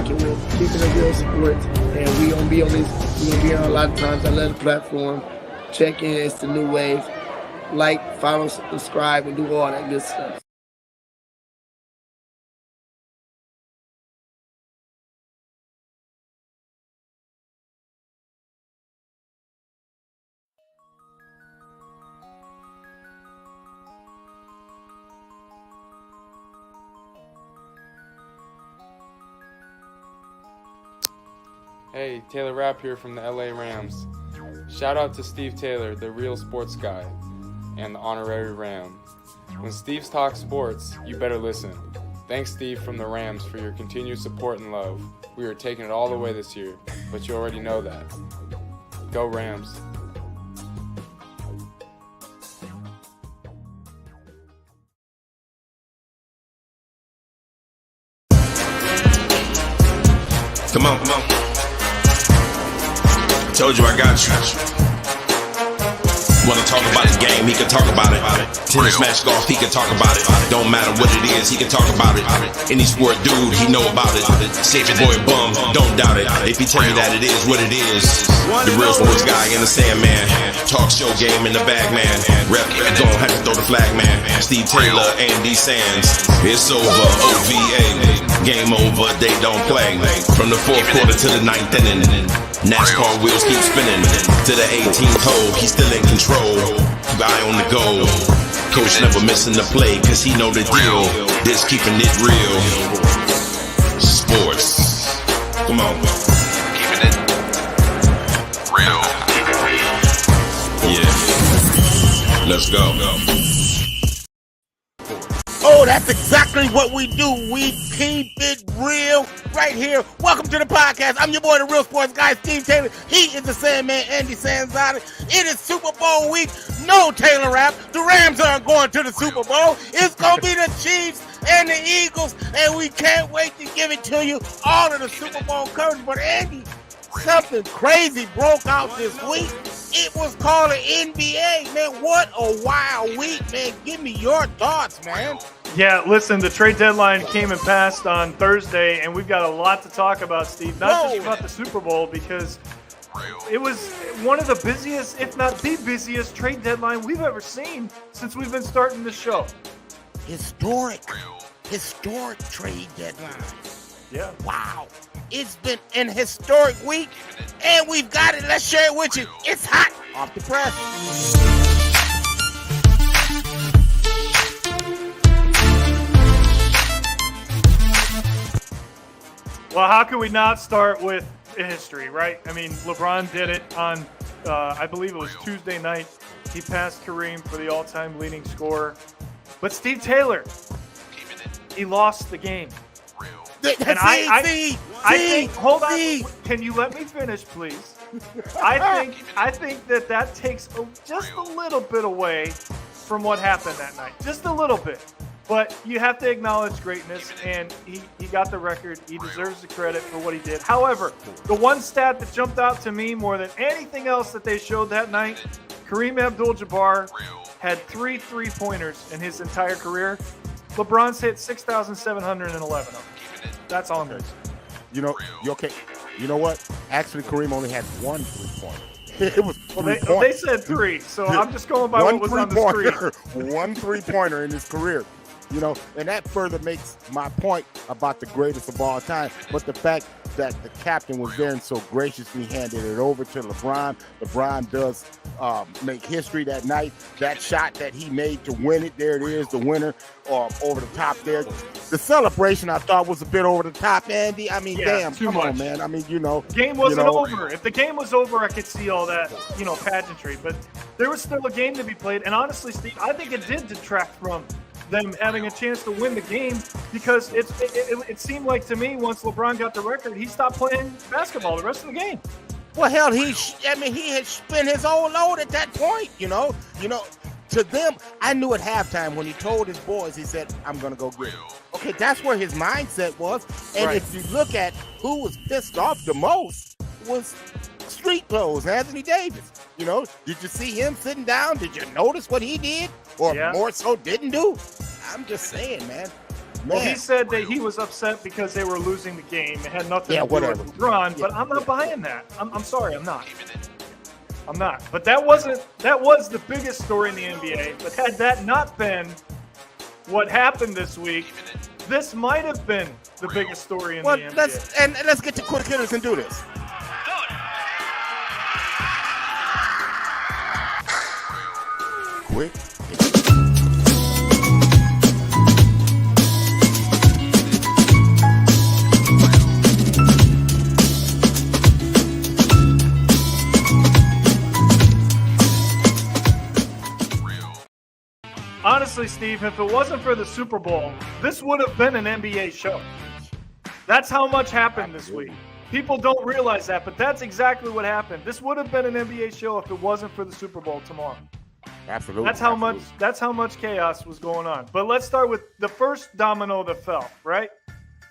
rocking with Keeping It Real Sports, and we gonna be on this. We gonna be on a lot of times. I love the platform. Check in. It's the new wave. Like, follow, subscribe, and do all that good stuff. Hey, Taylor Rapp here from the LA Rams. Shout out to Steve Taylor, the real sports guy, and the honorary Ram. When Steve talks sports, you better listen. Thanks, Steve from the Rams, for your continued support and love. We are taking it all the way this year, but you already know that. Go Rams. Come on, come on. Told you I got you. Wanna talk about his game, he can talk about it. Tennis, match, golf, he can talk about it. Don't matter what it is, he can talk about it. Any sport dude, he know about it. Save your boy bum, don't doubt it. If he tell you that it is what it is. The real sports guy in the Sandman. Talk show game in the bag, man. Rep, don't have to throw the flag, man. Steve Taylor, Andy Sands. It's over, OVA. Game over, they don't play. From the fourth quarter to the ninth inning. NASCAR wheels keep spinning. To the 18th hole, he's still in control. Guy on the go. Coach never missing the play, cause he know the deal. This keeping it real. Sports. Come on. Keeping it real. Yeah. Let's go. Oh, that's exactly what we do. We keep it real right here. Welcome to the podcast. I'm your boy, the real sports guy, Steve Taylor. He is the Sandman, Andy Sanzada. It is Super Bowl week. No Taylor Rapp. The Rams aren't going to the Super Bowl. It's going to be the Chiefs and the Eagles, and we can't wait to give it to you all of the Super Bowl coverage. But Andy, something crazy broke out this week. It was called an NBA, man. What a wild week, man. Give me your thoughts, man. Yeah, listen, the trade deadline came and passed on Thursday, and we've got a lot to talk about, Steve. Not just about the Super Bowl, because it was one of the busiest, if not the busiest, trade deadline we've ever seen since we've been starting this show. Historic trade deadline. Yeah. Wow. It's been an historic week, and we've got it. Let's share it with you. It's hot off the press. Well, how can we not start with history, right? I mean, LeBron did it on, I believe it was Tuesday night. He passed Kareem for the all-time leading scorer. But Steve Taylor, he lost the game. And I think, hold on, can you let me finish, please? I think that takes just a little bit away from what happened that night. Just a little bit. But you have to acknowledge greatness, and he got the record. He deserves the credit for what he did. However, the one stat that jumped out to me more than anything else that they showed that night, Kareem Abdul-Jabbar had 3 3-pointers in his entire career. LeBron's hit 6,711 of them. That's all I'm going to say. You know, okay. You know what? Actually, Kareem only had 1 3-pointer. It was 3 points. They said 3, so I'm just going by what was on the screen. 1 3-pointer in his career. You know, and that further makes my point about the greatest of all time. But the fact that the captain was there and so graciously handed it over to LeBron. LeBron does make history that night. That shot that he made to win it, there it is, the winner over the top there. The celebration, I thought, was a bit over the top, Andy. I mean, damn, come on, man. I mean, you know. The game wasn't over. If the game was over, I could see all that, pageantry. But there was still a game to be played. And honestly, Steve, I think it did detract from them having a chance to win the game, because it seemed like to me, once LeBron got the record, he stopped playing basketball the rest of the game. Well, hell, he had spent his whole load at that point, you know. To them, I knew at halftime when he told his boys, he said, I'm going to go get it. Okay, that's where his mindset was. And right. If you look at who was pissed off the most, was street clothes, Anthony Davis. You know, did you see him sitting down? Did you notice what he did? Or more so didn't do? I'm just saying, man. Well, he said that he was upset because they were losing the game. It had nothing to do whatever. with LeBron, but I'm not buying that. I'm sorry, I'm not. I'm not. But that was the biggest story in the NBA. But had that not been what happened this week, this might have been the biggest story in the NBA. Let's get to quick hitters and do this. Quick. Honestly, Steve, if it wasn't for the Super Bowl, this would have been an NBA show. That's how much happened this week. People don't realize that, but that's exactly what happened. This would have been an NBA show if it wasn't for the Super Bowl tomorrow. Absolutely. That's how much chaos was going on. But let's start with the first domino that fell, right?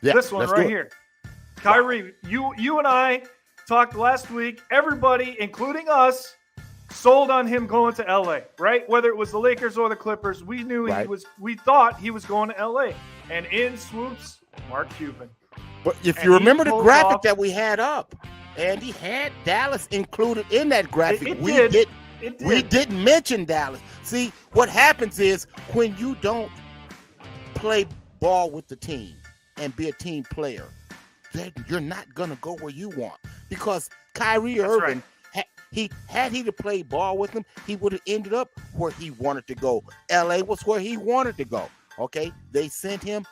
Yeah, this one right here. Kyrie, you and I talked last week. Everybody, including us, sold on him going to LA, right? Whether it was the Lakers or the Clippers, we knew we thought he was going to LA. And in swoops Mark Cuban. But if you remember the graphic that we had up, Andy had Dallas included in that graphic. We didn't mention Dallas. See, what happens is when you don't play ball with the team and be a team player, then you're not going to go where you want. Because Kyrie Irving, he to play ball with him, he would have ended up where he wanted to go. LA was where he wanted to go. Okay? They sent him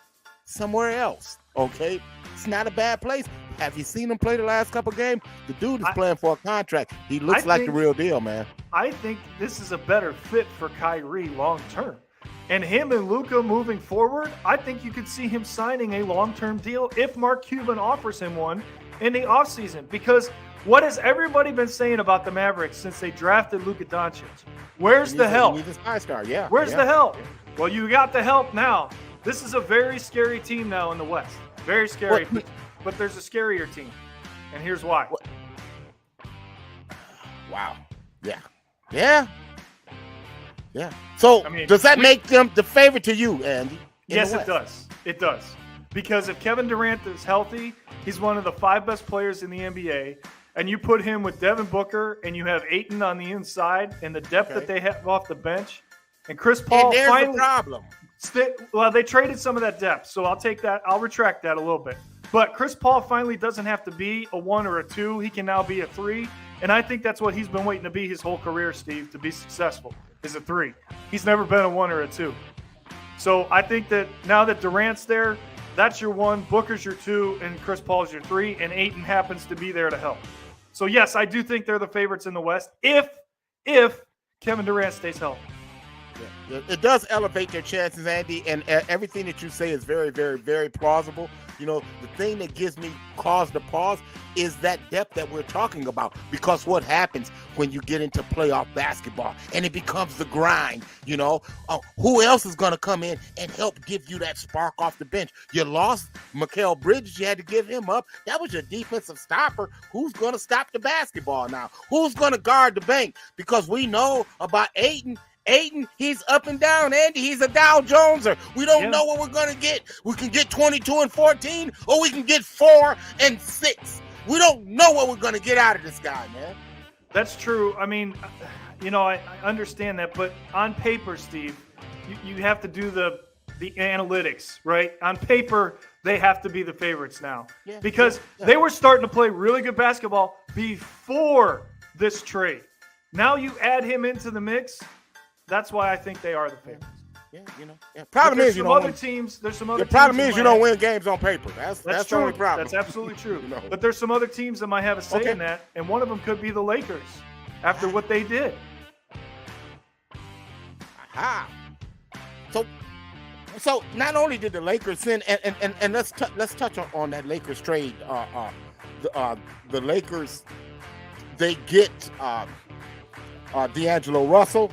somewhere else. Okay? It's not a bad place. Have you seen him play the last couple games? The dude is playing for a contract. He looks like the real deal, man. I think this is a better fit for Kyrie long term. And him and Luka moving forward, I think you could see him signing a long-term deal if Mark Cuban offers him one in the offseason. Because what has everybody been saying about the Mavericks since they drafted Luka Doncic? Where's the help? Where's the help? Well, you got the help now. This is a very scary team now in the West. Very scary. But there's a scarier team. And here's why. Wow. Yeah. So, does that make them the favorite to you, Andy? Yes, it does. It does. Because if Kevin Durant is healthy, he's one of the 5 best players in the NBA. And you put him with Devin Booker, and you have Ayton on the inside, and the depth that they have off the bench, and Chris Paul. And there's the problem. Well, they traded some of that depth, so I'll take that. I'll retract that a little bit. But Chris Paul finally doesn't have to be a 1 or a 2. He can now be a 3. And I think that's what he's been waiting to be his whole career, Steve, to be successful, is a 3. He's never been a 1 or a 2. So I think that now that Durant's there, that's your 1, Booker's your 2, and Chris Paul's your 3, and Ayton happens to be there to help. So, yes, I do think they're the favorites in the West if Kevin Durant stays healthy. Yeah. It does elevate their chances, Andy, and everything that you say is very, very, very plausible. You know, the thing that gives me cause to pause is that depth that we're talking about, because what happens when you get into playoff basketball and it becomes the grind, you know, who else is going to come in and help give you that spark off the bench? You lost Mikal Bridges. You had to give him up. That was your defensive stopper. Who's going to stop the basketball now? Who's going to guard the bank? Because we know about Ayton, he's up and down, Andy. He's a Dow Joneser. We don't know what we're going to get. We can get 22 and 14, or we can get 4 and 6. We don't know what we're going to get out of this guy, man. That's true. I mean, you know, I understand that, but on paper, Steve, you have to do the analytics, right? On paper, they have to be the favorites now because they were starting to play really good basketball before this trade. Now you add him into the mix. That's why I think they are the favorites. Yeah, you know. Yeah. Problem is, you know, there's some other. The problem is you don't win games on paper. That's true. The only problem. That's absolutely true. You know. But there's some other teams that might have a say in that, and one of them could be the Lakers after what they did. Aha. So not only did the Lakers send, and let's touch on that Lakers trade. The Lakers, they get D'Angelo Russell.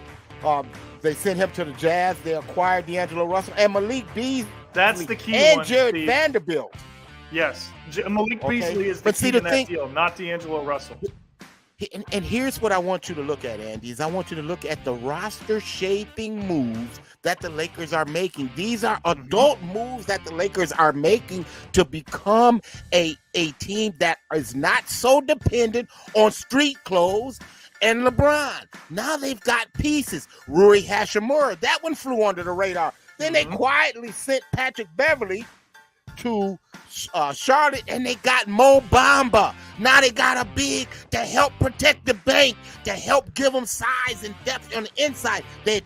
They sent him to the Jazz. They acquired D'Angelo Russell and Malik Beasley. That's the key and one, Jared Steve. Vanderbilt. Yes, Malik Beasley is the key in that deal, not D'Angelo Russell. And here's what I want you to look at, Andy, is I want you to look at the roster shaping moves that the Lakers are making. These are adult moves that the Lakers are making to become a team that is not so dependent on street clothes and LeBron. Now they've got pieces. Rui Hashimura, that one flew under the radar. Then they quietly sent Patrick Beverly to Charlotte, and they got Mo Bamba. Now they got a big to help protect the bank, to help give them size and depth on the inside.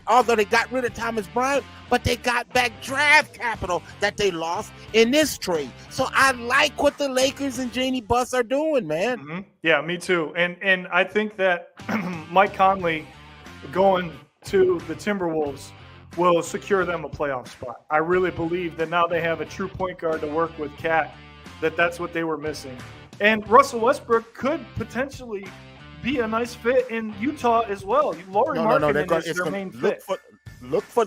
Although they got rid of Thomas Bryant, but they got back draft capital that they lost in this trade. So I like what the Lakers and Jeanie Buss are doing, man. Yeah, me too. And I think that Mike Conley going to the Timberwolves will secure them a playoff spot. I really believe that now they have a true point guard to work with Cat, that's what they were missing. And Russell Westbrook could potentially be a nice fit in Utah as well. Lauri Markkanen is their main fit. Look for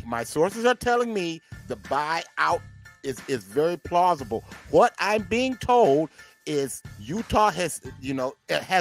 my sources are telling me the buyout is very plausible. What I'm being told is Utah has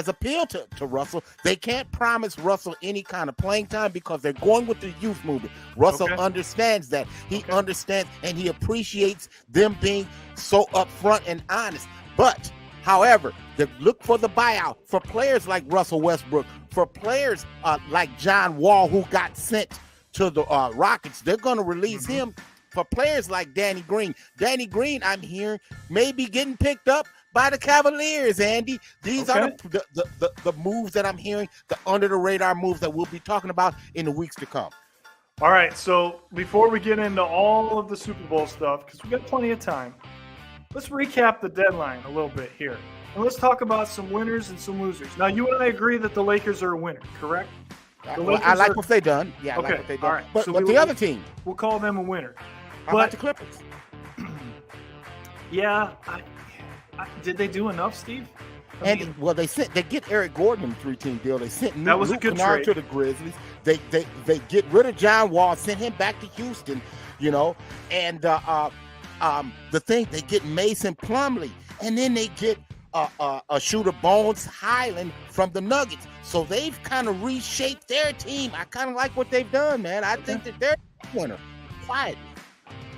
appealed to Russell. They can't promise Russell any kind of playing time because they're going with the youth movement. Russell understands that. He understands and he appreciates them being so upfront and honest. But, however, they look for the buyout for players like Russell Westbrook, for players like John Wall, who got sent to the Rockets. They're going to release him. For players like Danny Green. Danny Green, I'm hearing, may be getting picked up by the Cavaliers, Andy. These are the moves that I'm hearing, the under-the-radar moves that we'll be talking about in the weeks to come. All right, so before we get into all of the Super Bowl stuff, because we got plenty of time, let's recap the deadline a little bit here. And let's talk about some winners and some losers. Now, you and I agree that the Lakers are a winner, correct? I like what they've done. Yeah, I like what they've done. All right. But, So but the other team, we'll call them a winner. how about the Clippers? Yeah, did they do enough, Steve? They get Eric Gordon in the 3-team deal. They sent Luke good Kennard trade to the Grizzlies. They get rid of John Wall, sent him back to Houston, and the thing, they get Mason Plumlee, and then they get a shooter, Bones Highland, from the Nuggets. So they've kind of reshaped their team. I kind of like what they've done, man. I think that they're a winner. Quietly.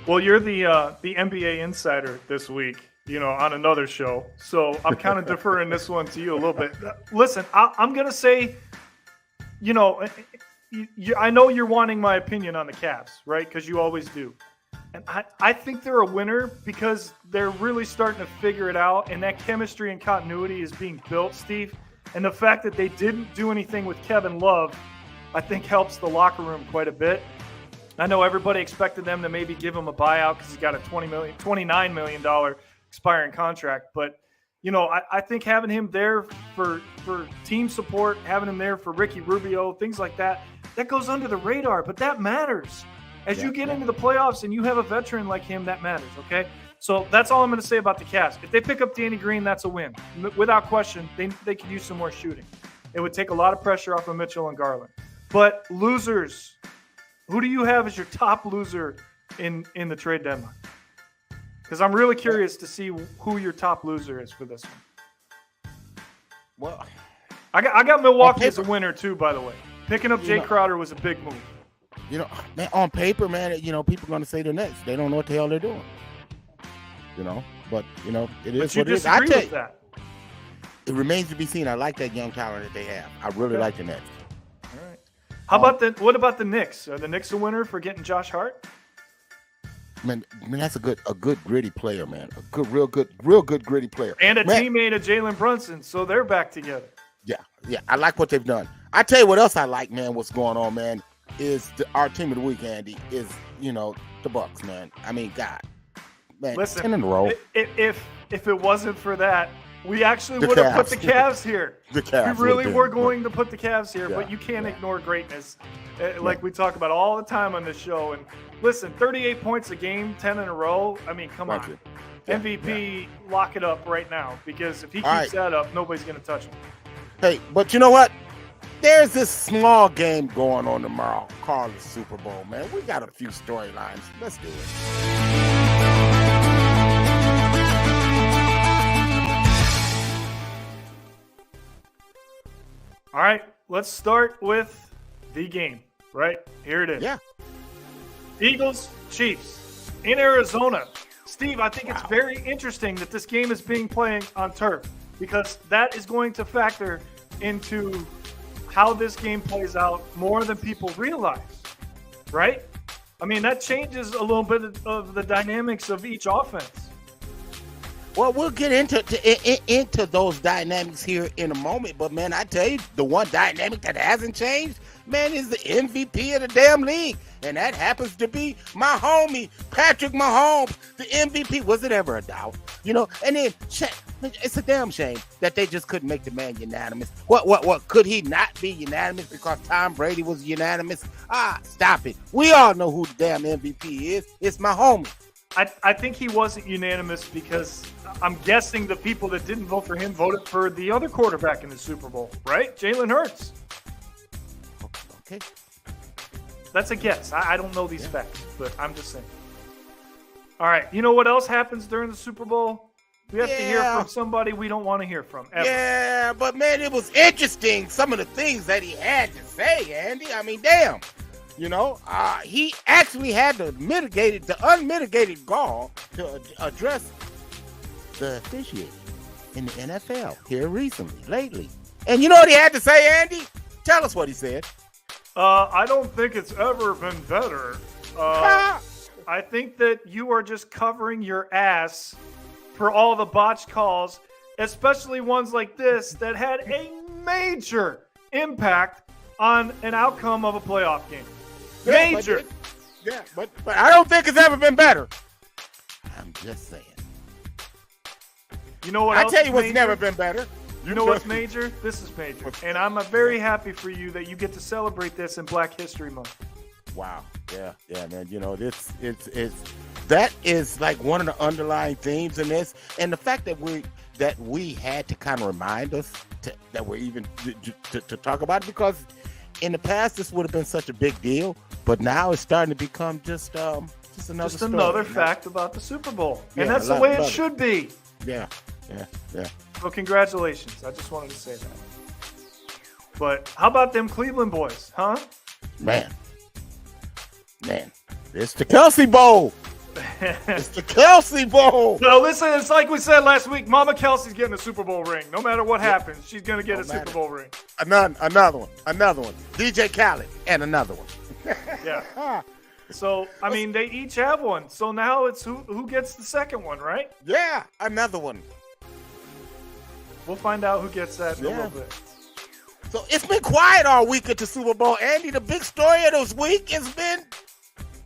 Well, you're the NBA insider this week, on another show. So I'm kind of deferring this one to you a little bit. Listen, I'm going to say, I know you're wanting my opinion on the Cavs, right? Because you always do. And I think they're a winner because they're really starting to figure it out, and that chemistry and continuity is being built, Steve. And the fact that they didn't do anything with Kevin Love, I think helps the locker room quite a bit. I know everybody expected them to maybe give him a buyout because he's got a $29 million expiring contract. But, I think having him there for team support, having him there for Ricky Rubio, things like that goes under the radar. But that matters. As you get into the playoffs and you have a veteran like him, that matters, okay? So that's all I'm going to say about the Cavs. If they pick up Danny Green, that's a win. Without question, they could use some more shooting. It would take a lot of pressure off of Mitchell and Garland. But losers, who do you have as your top loser in the trade deadline? Because I'm really curious to see who your top loser is for this one. Well, I got Milwaukee as a winner too, by the way. Picking up Jay Crowder was a big move. Man, on paper, man, people are going to say the Nets. They don't know what the hell they're doing. But it is what it is. I tell you, that. It remains to be seen. I like that young talent that they have. I really like the Nets. All right. What about the Knicks? Are the Knicks a winner for getting Josh Hart? Man, that's a good gritty player, man. Real good gritty player. And a teammate of Jalen Brunson, so they're back together. Yeah. I like what they've done. I tell you what else I like, man. What's going on, man? Is our team of the week, Andy? Is the Bucks, man? I mean, God, man, listen, 10 in a row. If it wasn't for that, we actually would have put the Cavs here. The Cavs. We really were going to put the Cavs here, but you can't ignore greatness, like we talk about all the time on this show. And listen, 38 points a game, 10 in a row. I mean, come on, MVP, lock it up right now, because if he keeps that up, nobody's going to touch him. Hey, but you know what? There's this small game going on tomorrow called the Super Bowl, man. We got a few storylines. Let's do it. All right, let's start with the game. Right here it is. Yeah. Eagles, Chiefs in Arizona. Steve, I think it's very interesting that this game is being played on turf because that is going to factor into how this game plays out more than people realize, right? I mean, that changes a little bit of the dynamics of each offense. Well, we'll get into those dynamics here in a moment, but man, I tell you, the one dynamic that hasn't changed, man, is the MVP of the damn league, and that happens to be my homie Patrick Mahomes, the MVP. Was it ever a doubt? You know, and then it's a damn shame that they just couldn't make the man unanimous. What could he not be unanimous because Tom Brady was unanimous? Stop it. We all know who the damn MVP is. It's my homie. I think he wasn't unanimous because I'm guessing the people that didn't vote for him voted for the other quarterback in the Super Bowl, right? Jalen Hurts. Okay. That's a guess. I don't know these facts, but I'm just saying. All right. You know what else happens during the Super Bowl? We have to hear from somebody we don't want to hear from, ever. Yeah, but man, it was interesting, some of the things that he had to say, Andy. I mean, damn. You know, he actually had the unmitigated gall to address the officiating in the NFL here lately. And you know what he had to say, Andy? Tell us what he said. I don't think it's ever been better. I think that you are just covering your ass for all the botched calls, especially ones like this that had a major impact on an outcome of a playoff game. Major. But I don't think it's ever been better. I'm just saying. You know what? I tell you what's never been better. You know what's major? This is major, and I'm very happy for you that you get to celebrate this in Black History Month. Wow. Yeah, man. You know, that is like one of the underlying themes in this, and the fact that we had to kind of remind us that we're even to talk about it, because in the past this would have been such a big deal, but now it's starting to become just another fact about the Super Bowl, and that's the way it should be. Yeah. Well, congratulations. I just wanted to say that. But how about them Cleveland boys, huh? Man, it's the Kelsey Bowl. It's the Kelsey Bowl. So listen, it's like we said last week. Mama Kelsey's getting a Super Bowl ring. No matter what happens, she's going to get a Super Bowl ring. Another one. DJ Khaled and another one. Yeah. So, I mean, they each have one. So now it's who gets the second one, right? Yeah, another one. We'll find out who gets that in a little bit. So it's been quiet all week at the Super Bowl, Andy. The big story of this week has been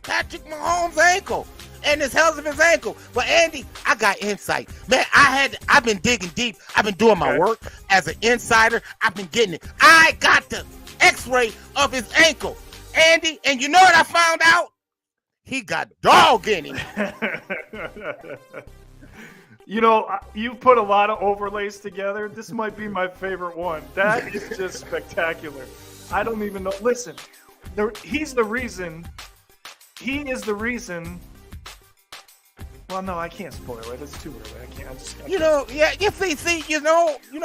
Patrick Mahomes' ankle and his health of his ankle. But Andy, I got insight. Man, I've been digging deep. I've been doing my work as an insider. I've been getting it. I got the x-ray of his ankle, Andy, and you know what I found out? He got dog in him. You know, you put a lot of overlays together. This might be my favorite one. That is just spectacular. I don't even know. Listen, he is the reason. Well, no, I can't spoil it. It's too early. I can't. See,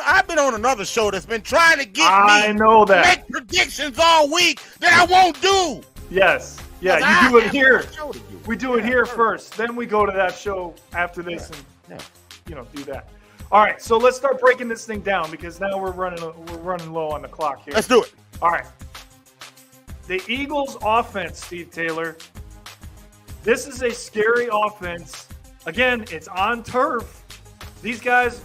I've been on another show that's been trying to get make predictions all week that I won't do. Yes. Yeah, you do it here. We do it here first. Then we go to that show after this and do that. All right, so let's start breaking this thing down because now we're running low on the clock here. Let's do it. All right. The Eagles offense, Steve Taylor. This is a scary offense. Again, it's on turf. These guys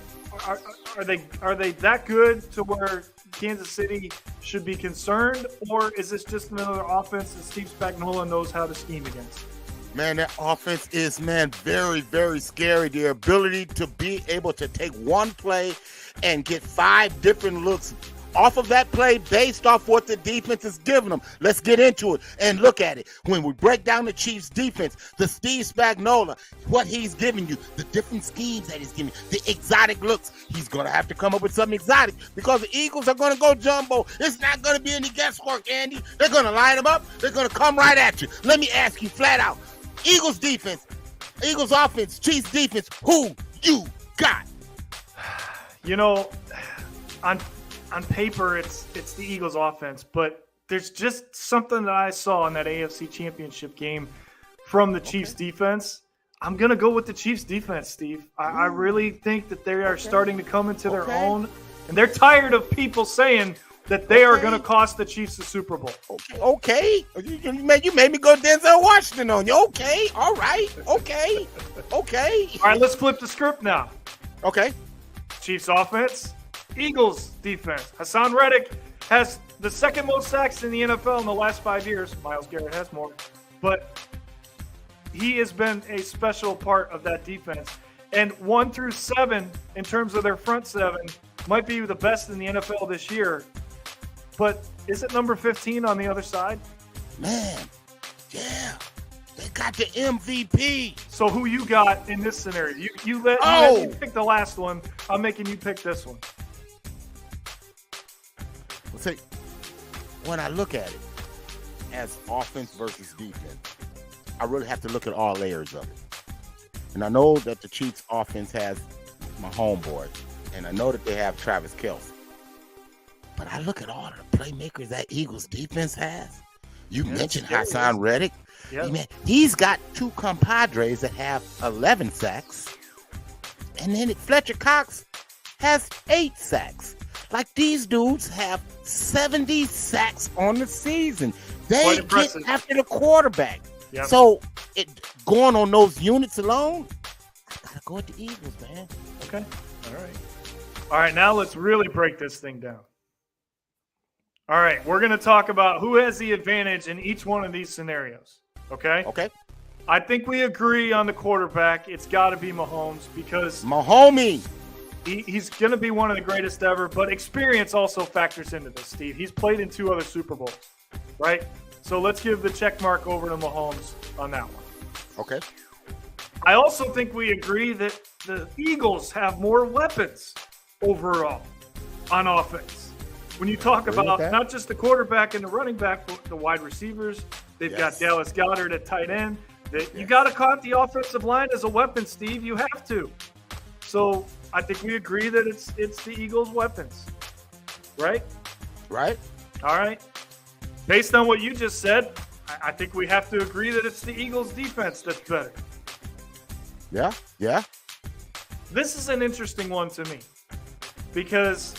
are they that good to where Kansas City should be concerned, or is this just another offense that Steve Spagnuolo knows how to scheme against? Man, that offense is, very, very scary. The ability to be able to take one play and get 5 different looks off of that play based off what the defense is giving them. Let's get into it and look at it. When we break down the Chiefs' defense, the Steve Spagnuolo, what he's giving you, the different schemes that he's giving you, the exotic looks, he's going to have to come up with something exotic because the Eagles are going to go jumbo. It's not going to be any guesswork, Andy. They're going to line them up. They're going to come right at you. Let me ask you flat out. Eagles defense, Eagles offense, Chiefs defense, who you got? You know, on paper it's the Eagles offense, but there's just something that I saw in that AFC Championship game from the Chiefs defense. I'm going to go with the Chiefs defense, Steve. I really think that they are starting to come into their own, and they're tired of people saying that they are going to cost the Chiefs the Super Bowl. Okay. You made me go Denzel Washington on you. Okay. All right. Okay. All right, let's flip the script now. Okay. Chiefs offense, Eagles defense. Hassan Reddick has the second most sacks in the NFL in the last 5 years. Myles Garrett has more. But he has been a special part of that defense. And 1 through 7, in terms of their front seven, might be the best in the NFL this year. But is it number 15 on the other side? Man, yeah. They got the MVP. So who you got in this scenario? You let me pick the last one. I'm making you pick this one. Well, see, when I look at it as offense versus defense, I really have to look at all layers of it. And I know that the Chiefs offense has my homeboy, and I know that they have Travis Kelce. But I look at all of the playmakers that Eagles defense has. You mentioned Hassan Reddick. Yep. He's got 2 compadres that have 11 sacks. And then Fletcher Cox has 8 sacks. Like, these dudes have 70 sacks on the season. They get after the quarterback. Yep. So, going on those units alone, I got to go with the Eagles, man. Okay. All right, now let's really break this thing down. All right, we're going to talk about who has the advantage in each one of these scenarios, okay? Okay. I think we agree on the quarterback. It's got to be Mahomes because Mahomie. He's going to be one of the greatest ever, but experience also factors into this, Steve. He's played in 2 other Super Bowls, right? So let's give the check mark over to Mahomes on that one. Okay. I also think we agree that the Eagles have more weapons overall on offense. When you talk about not just the quarterback and the running back, but the wide receivers, they've got Dallas Goedert at tight end. You got to count the offensive line as a weapon, Steve. You have to. So I think we agree that it's the Eagles' weapons, right? Right. All right. Based on what you just said, I think we have to agree that it's the Eagles' defense that's better. Yeah. This is an interesting one to me because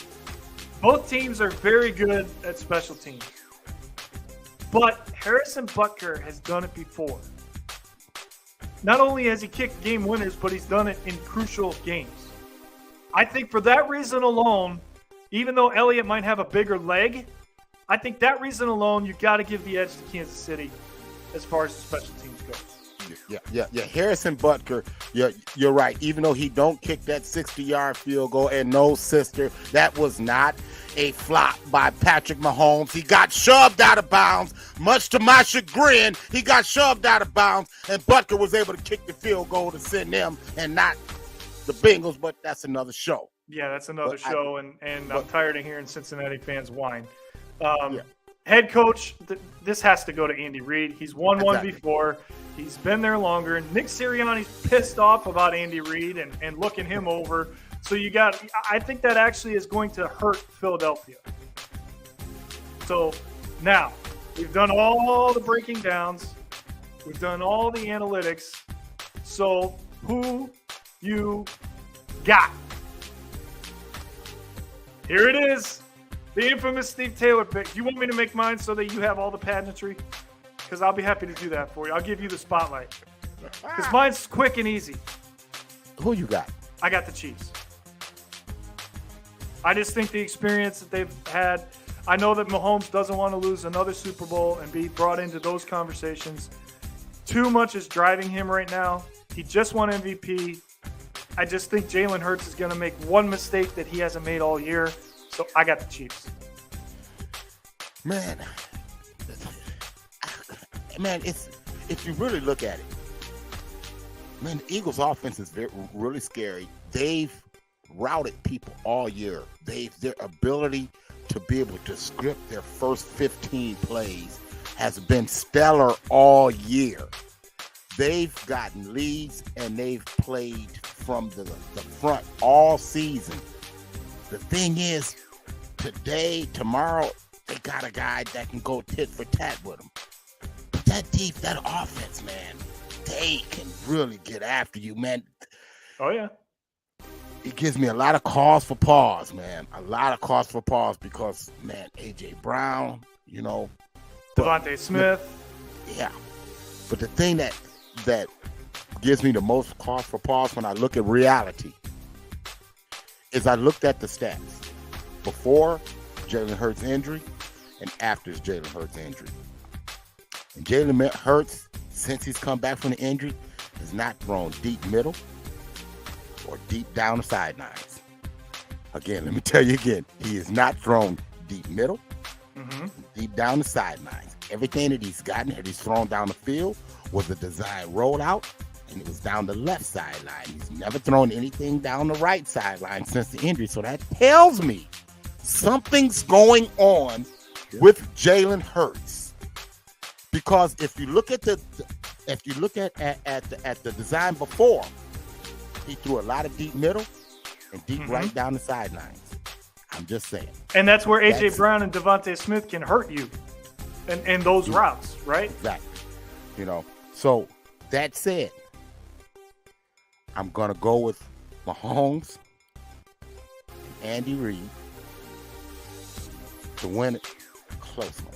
both teams are very good at special teams. But Harrison Butker has done it before. Not only has he kicked game winners, but he's done it in crucial games. I think for that reason alone, even though Elliott might have a bigger leg, I think that reason alone, you got to give the edge to Kansas City as far as the special teams go. Yeah. Harrison Butker, you're right. Even though he don't kick that 60-yard field goal, and no, sister, that was not a flop by Patrick Mahomes. He got shoved out of bounds. Much to my chagrin, he got shoved out of bounds, and Butker was able to kick the field goal to send them and not the Bengals, but that's another show. Yeah, that's another show, and I'm tired of hearing Cincinnati fans whine. Head coach, this has to go to Andy Reid. He's won one before. He's been there longer. Nick Sirianni's pissed off about Andy Reid and looking him over. So I think that actually is going to hurt Philadelphia. So now we've done all the breaking downs. We've done all the analytics. So who you got? Here it is. The infamous Steve Taylor pick. You want me to make mine so that you have all the pageantry? Because I'll be happy to do that for you. I'll give you the spotlight. Because mine's quick and easy. Who you got? I got the Chiefs. I just think the experience that they've had. I know that Mahomes doesn't want to lose another Super Bowl and be brought into those conversations. Too much is driving him right now. He just won MVP. I just think Jalen Hurts is going to make one mistake that he hasn't made all year. So I got the Chiefs. Man, it's if you really look at it, man, the Eagles' offense is really scary. They've routed people all year. Their ability to be able to script their first 15 plays has been stellar all year. They've gotten leads and they've played from the front all season. The thing is, today, tomorrow, they got a guy that can go tit for tat with them. But that offense, man, they can really get after you, man. Oh, yeah. It gives me a lot of cause for pause, man. A lot of cause for pause because, man, A.J. Brown, Devontae Smith. Yeah. But the thing that gives me the most cause for pause when I look at reality is I looked at the stats before Jalen Hurts' injury and after Jalen Hurts' injury. And Jalen Hurts, since he's come back from the injury, has not thrown deep middle or deep down the sidelines. Again, let me tell you again, he has not thrown deep middle, deep down the sidelines. Everything that he's gotten, that he's thrown down the field, was a design rollout, and it was down the left sideline. He's never thrown anything down the right sideline since the injury. So that tells me something's going on with Jalen Hurts. Because if you look at the design before, he threw a lot of deep middle and deep right down the sidelines. I'm just saying. And that's where A.J. Brown and Devontae Smith can hurt you in those routes, right? Exactly. So that said, I'm going to go with Mahomes and Andy Reid to win it close one.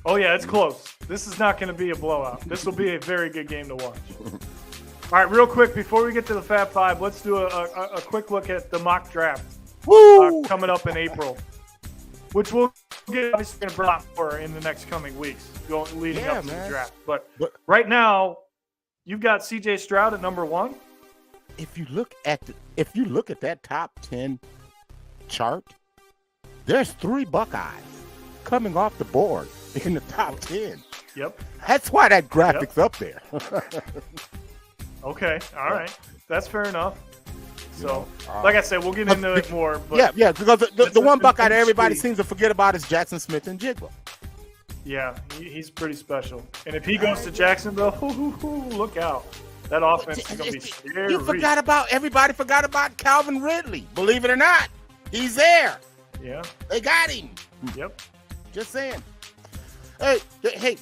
Oh, yeah, it's close. This is not going to be a blowout. This will be a very good game to watch. All right, real quick, before we get to the Fab Five, let's do a quick look at the mock draft coming up in April, which we'll get obviously going to bring more in the next coming weeks, leading up to the draft. But right now, you've got C.J. Stroud at number 1. If you look at that top 10 chart, there's 3 Buckeyes coming off the board in the top 10. Yep. That's why that graphic's up there. Okay, all right. That's fair enough. So, like I said, we'll get into it more. But yeah, because the one Buckeye that everybody seems to forget about is Jackson Smith and Jigba. Yeah, he's pretty special. And if he goes to Jacksonville, look out. That offense is going to be scary. Everybody forgot about Calvin Ridley. Believe it or not, he's there. Yeah. They got him. Yep. Just saying. Hey,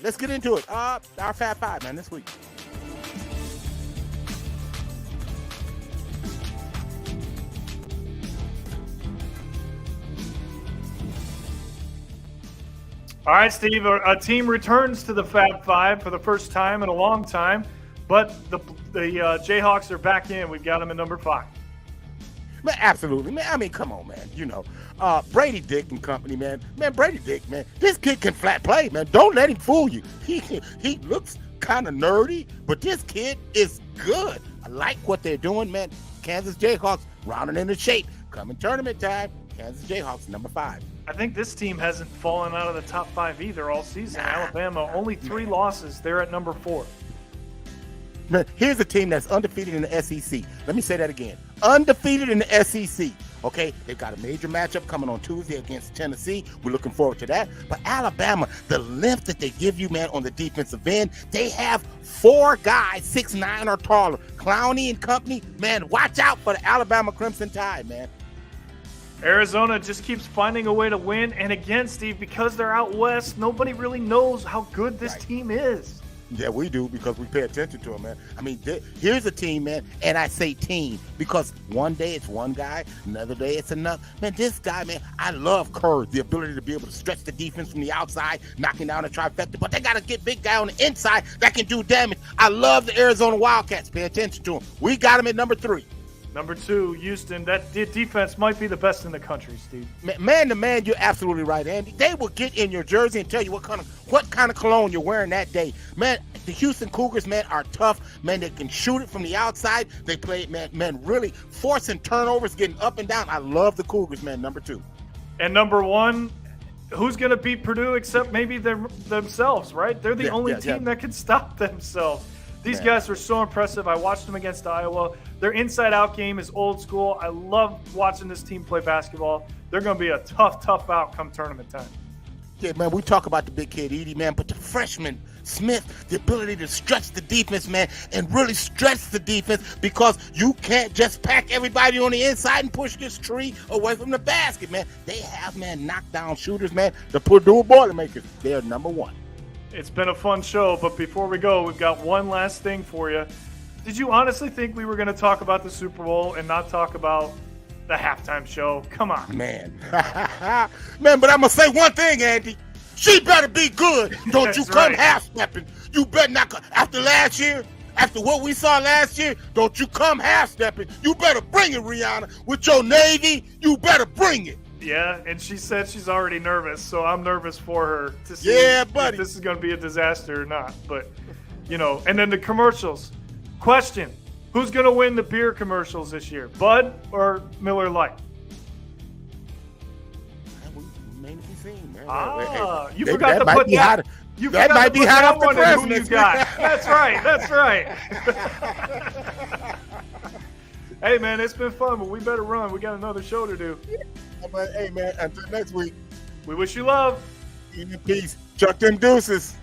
let's get into it. Our Fab Five, man, this week. All right, Steve, a team returns to the Fab Five for the first time in a long time, but the Jayhawks are back in. We've got them at number 5. Man, absolutely, man. I mean, come on, man. Brady Dick and company, man. Man, Brady Dick, man. This kid can flat play, man. Don't let him fool you. He looks kind of nerdy, but this kid is good. I like what they're doing, man. Kansas Jayhawks rounding into shape. Coming tournament time. Kansas Jayhawks, number 5. I think this team hasn't fallen out of the top 5 either all season. Alabama, only 3 losses. They're at number 4. Man, here's a team that's undefeated in the SEC. Let me say that again. Undefeated in the SEC. Okay, they've got a major matchup coming on Tuesday against Tennessee. We're looking forward to that. But Alabama, the length that they give you, man, on the defensive end, they have 4 guys 6'9" or taller. Clowney and company, man, watch out for the Alabama Crimson Tide, man. Arizona just keeps finding a way to win. And again, Steve, because they're out west, nobody really knows how good this team is. Yeah, we do because we pay attention to them, man. I mean, here's a team, man, and I say team because one day it's one guy, another day it's another. Man, this guy, man, I love Kerr, the ability to be able to stretch the defense from the outside, knocking down a trifecta, but they got to get big guy on the inside that can do damage. I love the Arizona Wildcats. Pay attention to them. We got them at number 3. Number 2, Houston. That defense might be the best in the country, Steve. Man to man, you're absolutely right, Andy. They will get in your jersey and tell you what kind of cologne you're wearing that day. Man, the Houston Cougars, man, are tough. Man, they can shoot it from the outside. They play, man, really forcing turnovers, getting up and down. I love the Cougars, man, number 2. And number 1, who's going to beat Purdue except maybe themselves, right? They're the only team that can stop themselves. These guys are so impressive. I watched them against Iowa. Their inside-out game is old school. I love watching this team play basketball. They're going to be a tough out come tournament time. Yeah, man, we talk about the big kid, Edie, man, but the freshman Smith the ability to stretch the defense, man, and really stretch the defense, because you can't just pack everybody on the inside and push this tree away from the basket, man. They have, man, knockdown shooters, man. The Purdue Boilermakers, they're number one. It's been a fun show, but before we go, we've got one last thing for you. Did you honestly think we were going to talk about the Super Bowl and not talk about the halftime show? Come on. Man. Man, but I'm going to say one thing, Andy. She better be good. Don't you come half-stepping. You better not come. After last year, after what we saw last year, don't you come half-stepping. You better bring it, Rihanna. With your Navy, you better bring it. Yeah, and she said she's already nervous, so I'm nervous for her to see if this is going to be a disaster or not. But, you know, and then the commercials. Question, who's going to win the beer commercials this year, Bud or Miller Lite? Remain to be seen, man. You forgot to put that. That might be hot off the press. Who you got? That's right. That's right. Hey, man, it's been fun, but we better run. We got another show to do. Hey, man, until next week. We wish you love. Peace. Chuck them deuces.